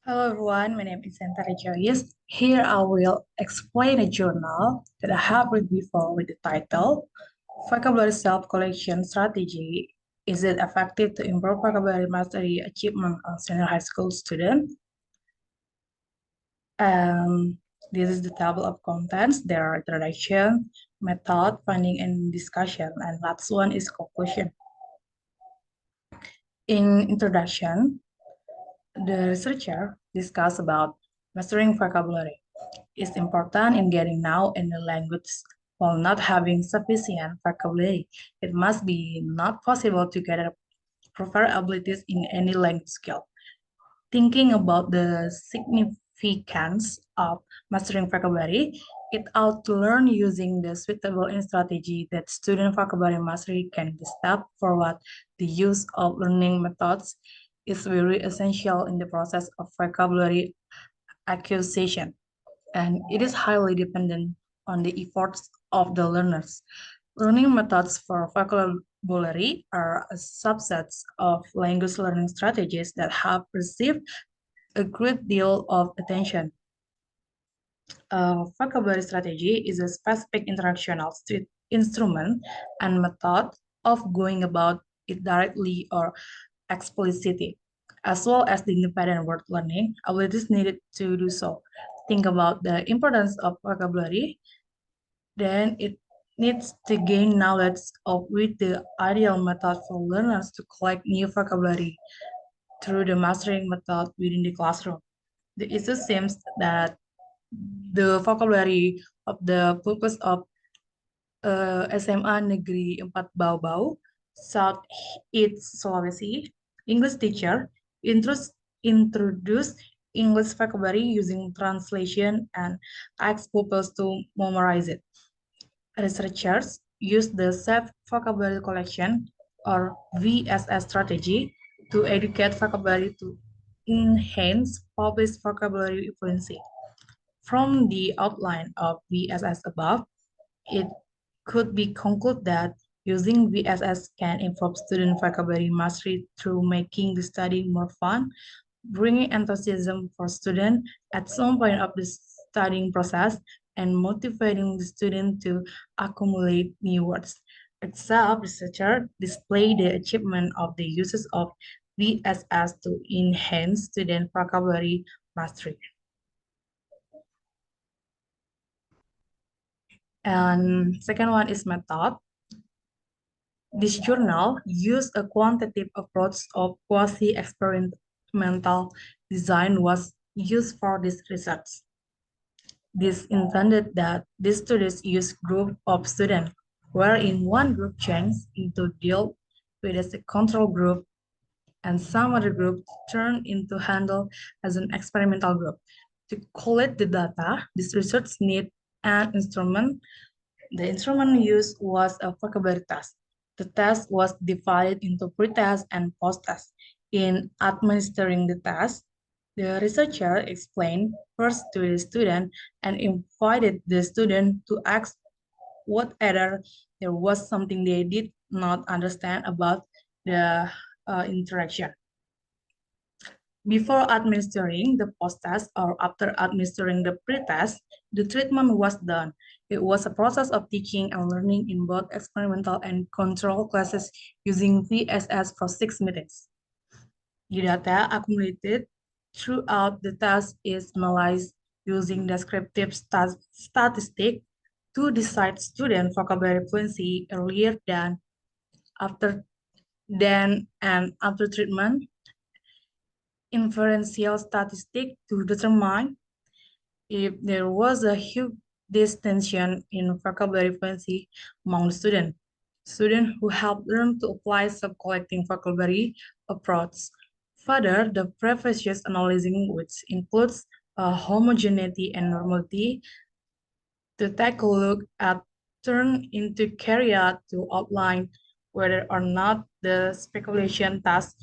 Hello everyone, my name is Santa Joyce. Here I will explain a journal that I have read before with the title Vocabulary Self-Collection Strategy. Is it effective to improve vocabulary mastery achievement of senior high school students? This is the table of contents. There are introduction, method, finding, and discussion. And last one is conclusion. In introduction, the researcher discussed about mastering vocabulary. Is important in getting now in the language while not having sufficient vocabulary. It must be not possible to gather proper abilities in any language skill. Thinking about the significance of mastering vocabulary, it ought to learn using the suitable strategy that student vocabulary mastery can be step forward. The use of learning methods is very essential in the process of vocabulary acquisition, and it is highly dependent on the efforts of the learners. Learning methods for vocabulary are a subset of language learning strategies that have received a great deal of attention. A vocabulary strategy is a specific instructional instrument and method of going about it directly or explicitly, as well as the independent word learning abilities needed to do so. Think about the importance of vocabulary, then it needs to gain knowledge of with the ideal method for learners to collect new vocabulary through the mastering method within the classroom. The issue seems that the vocabulary of the purpose of SMA Negeri 4 Bau-Bau, South East Sulawesi, English teacher introduced English vocabulary using translation and asked pupils to memorize it. Researchers use the Safe Vocabulary Collection or VSS strategy to educate vocabulary to enhance public vocabulary fluency. From the outline of VSS above, it could be concluded that using VSS can improve student vocabulary mastery through making the study more fun, bringing enthusiasm for students at some point of the studying process, and motivating the student to accumulate new words. Except researchers display the achievement of the uses of VSS to enhance student vocabulary mastery. And second one is method. This journal used a quantitative approach of quasi-experimental design was used for this research. This intended that these studies use group of students, wherein one group changed into deal with as a control group and some other group turned into handle as an experimental group. To collect the data, this research need an instrument. The instrument used was a vocabulary test. The test was divided into pre-test and post-test. In administering the test, the researcher explained first to the student and invited the student to ask whether there was something they did not understand about the interaction. Before administering the post-test or after administering the pre-test, the treatment was done. It was a process of teaching and learning in both experimental and control classes using VSS for 6 minutes. The data accumulated throughout the test is analyzed using descriptive statistic to decide student vocabulary fluency earlier after and after treatment, inferential statistic to determine if there was a huge distinction in vocabulary fluency among the students. Students who helped learn to apply sub-collecting vocabulary approach. Further, the previous analyzing, which includes homogeneity and normality, to take a look at turn into carry out to outline whether or not the speculation task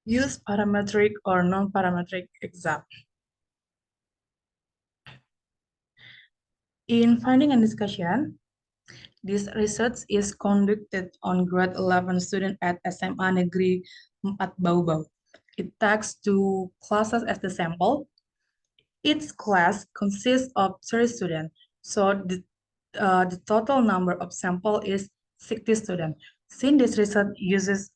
use parametric or non-parametric exam. In finding and discussion, this research is conducted on grade 11 student at SMA Negeri 4 Bau-Bau. It takes two classes as the sample. Each class consists of 30 students, so the total number of sample is 60 students. Since this research uses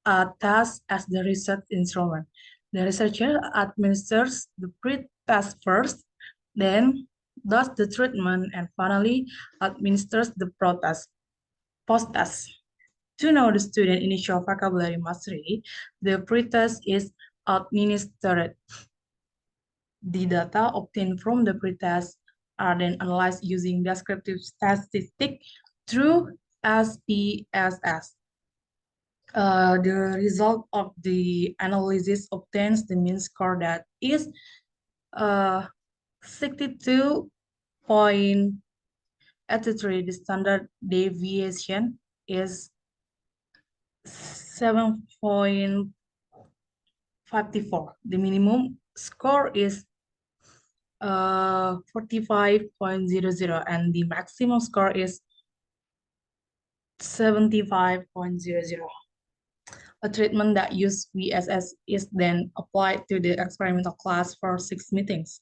a task as the research instrument, the researcher administers the pre-test first, then does the treatment, and finally administers the post-test. To know the student initial vocabulary mastery, the pre-test is administered. The data obtained from the pretest are then analyzed using descriptive statistics through SPSS. The result of the analysis obtains the mean score that is 62.83. The standard deviation is 7.54. The minimum score is 45.00 and the maximum score is 75.00. A treatment that uses VSS is then applied to the experimental class for 6 meetings.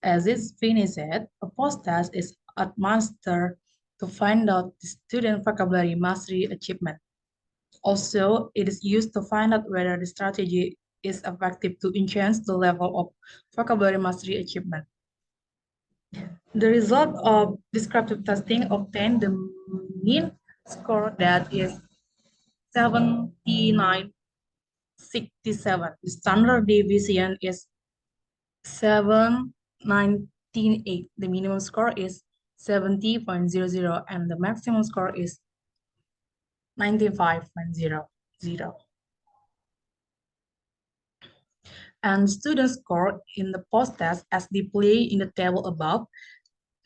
As it's finished, a post-test is administered to find out the student vocabulary mastery achievement. Also, it is used to find out whether the strategy is effective to enhance the level of vocabulary mastery achievement. The result of descriptive testing obtained the mean score that is 79.67. The standard deviation is 7.198. The minimum score is 70.00 and the maximum score is 95.00. And student score in the post-test as displayed in the table above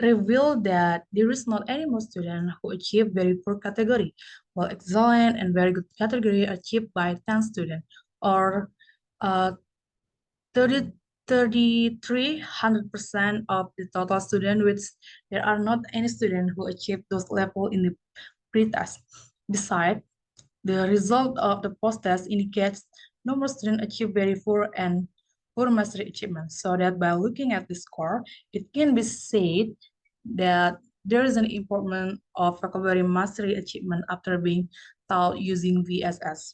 reveal that there is not any more student who achieve very poor category, while excellent and very good category achieved by 10 students, or 300% of the total student, which there are not any student who achieve those level in the pre-test. Besides, the result of the post-test indicates no more students achieve very poor and poor mastery achievement. So that by looking at the score, it can be said that there is an improvement of vocabulary mastery achievement after being taught using VSS.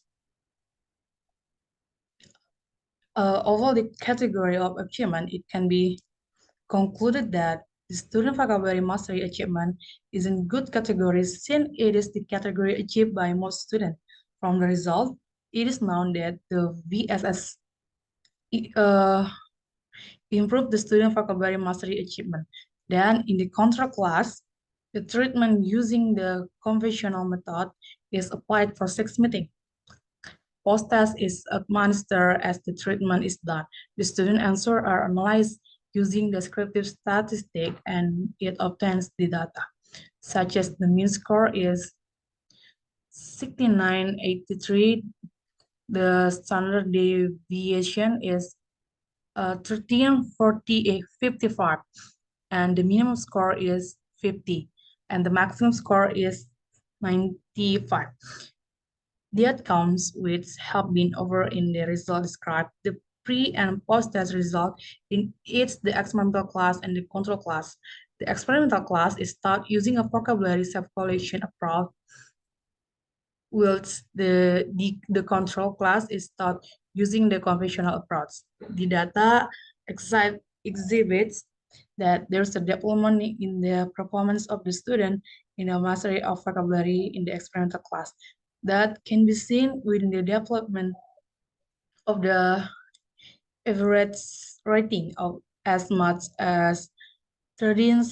Overall, the category of achievement, it can be concluded that the student vocabulary mastery achievement is in good category since it is the category achieved by most students. From the result, it is known that the VSS improved the student vocabulary mastery achievement. Then in the control class, the treatment using the conventional method is applied for 6 meetings. Post-test is administered as the treatment is done. The student answers are analyzed using descriptive statistics and it obtains the data, such as the mean score is 69.83, the standard deviation is 13.55, and the minimum score is 50, and the maximum score is 95. The outcomes which have been over in the result described the pre and post-test result in each the experimental class and the control class. The experimental class is taught using a vocabulary self-evaluation approach, whilst the control class is taught using the conventional approach. The data exhibits that there's a development in the performance of the student in the mastery of vocabulary in the experimental class. That can be seen within the development of the average rating of as much as 19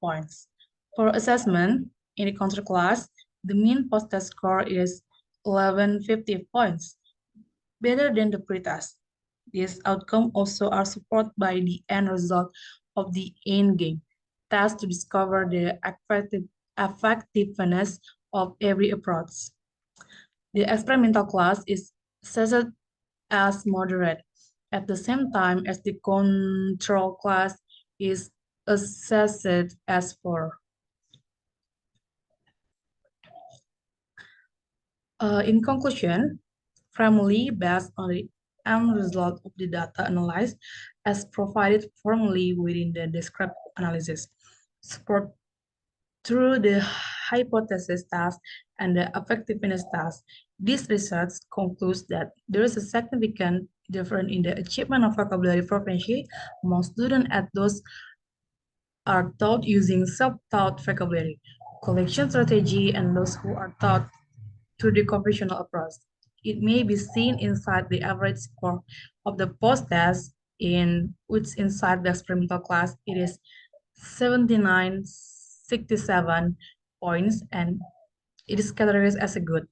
points. For assessment, in the control class, the mean post-test score is 1150 points, better than the pre-test. These outcomes also are supported by the end result of the end game test to discover the effectiveness of every approach. The experimental class is assessed as moderate at the same time as the control class is assessed as poor. In conclusion, formally based on the end result of the data analyzed as provided formally within the descriptive analysis. Support through the hypothesis task and the effectiveness task, this research concludes that there is a significant difference in the achievement of vocabulary proficiency among students as those are taught using self-taught vocabulary collection strategy and those who are taught through the conventional approach. It may be seen inside the average score of the post-test in which inside the experimental class it is 7967 points and it is categorized as a good.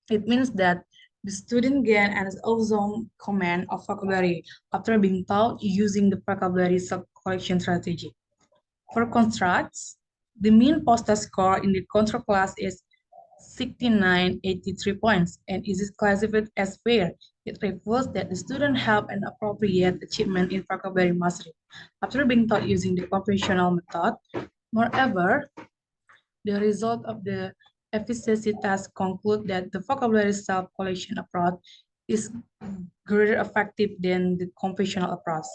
It means that the student gain an off-zone command of vocabulary after being taught using the vocabulary sub-collection strategy. For constructs, the mean post-test score in the construct class is 6983 points and is classified as fair. It refers that the student have an appropriate achievement in vocabulary mastery after being taught using the conventional method. Moreover, the result of the efficiency test conclude that the vocabulary self-collection approach is greater effective than the conventional approach.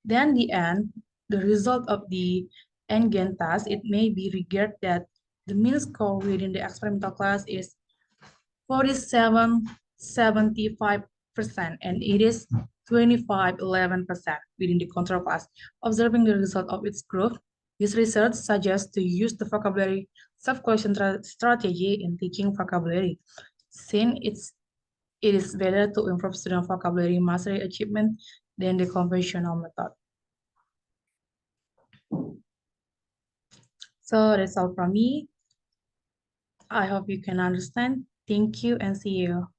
Then the result of the NGAN test, it may be regarded that the mean score within the experimental class is 47.75% and it is 25.11% within the control class. Observing the result of its group, this research suggests to use the vocabulary self-collection strategy in teaching vocabulary, since it is better to improve student vocabulary mastery achievement than the conventional method. So that's all from me. I hope you can understand. Thank you and see you.